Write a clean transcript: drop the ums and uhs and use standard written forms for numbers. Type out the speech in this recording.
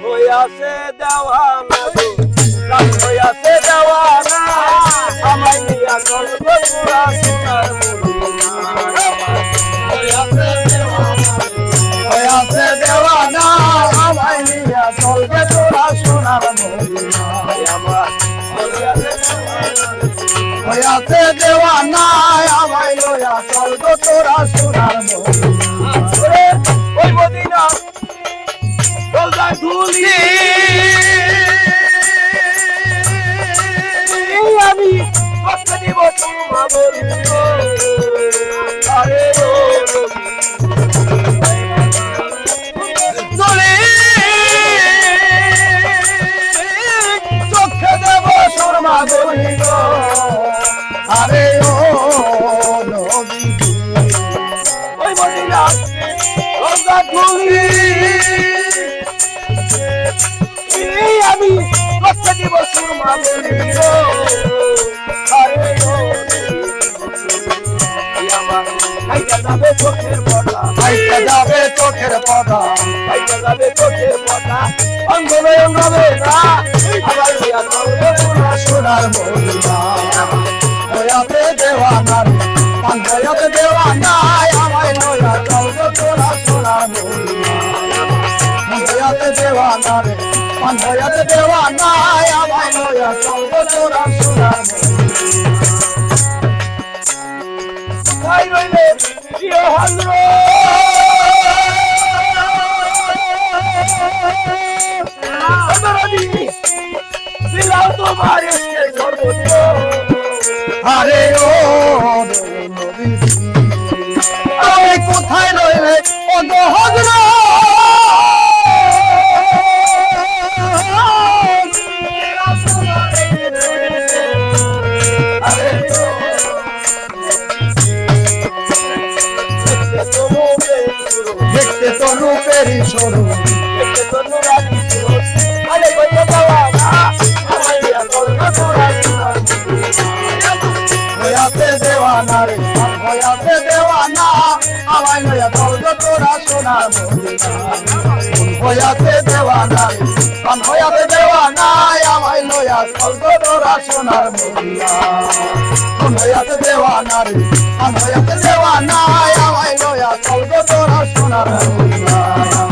হইয়াছে দেওয়ানা প্রাণ হইয়াছে দেওয়ানা আমায় নিয়া চলবে পুরা সোনার মদিনা হইয়াছে দেওয়ানা আমায় নিয়া চলবে পুরা সোনার মদিনা আমার হইয়াছে দেওয়ানা আমায় লইয়া চলবে তোরা সোনার মদিনা ওই মদিনা চলবা ধুলি আমি কষ্ট দিব তোমা বলিব আরে ও চলে চোখে দেব সুরমা বলিব আরে ও নবী ওই মদিনা চলবা ধুলি আমি কষ্ট দিব সুরমা বলিব আরে ও হাইটা যাবে চোখের পর্দা হাইটা যাবে চোখের পর্দা হাইটা যাবে চোখের পর্দা অঙ্গবে অঙ্গবে না আবার হইয়া চলবে পুরা সোনার মদিনা হইয়াতে দেওয়ানা হইয়াতে দেওয়ানা আমায় লইয়া চলবে পুরা সোনার মদিনা হইয়াতে দেওয়ানা হইয়াতে দেওয়ানা আমায় লইয়া চলবে পুরা সোনার মদিনা ভাই রইলে প্রিয় হজরত দিলাম তোমার এসে সর্বত্র আরে ও নবী আমি কোথায় রইলে ও গো হজরত দেখতে তো রূপেরই স্বরূপ দেখতে তো নুরানি স্বরূপ আরে কইতে যাওয়া না আমায় দিয়া চলবে তোরা হইয়াতে দেওয়ানা রে হইয়াতে দেওয়ানা আমায় লইয়া চলবে তোরা সোনার মদিনা হইয়াতে দেওয়ানা রে হইয়াতে দেওয়ানা আমায় লইয়া চলবে তোরা সোনার মদিনা হইয়াতে দেওয়ানা রে হইয়াতে দেওয়ানা আমায় লইয়া চলবে তোরা সোনার মদিনা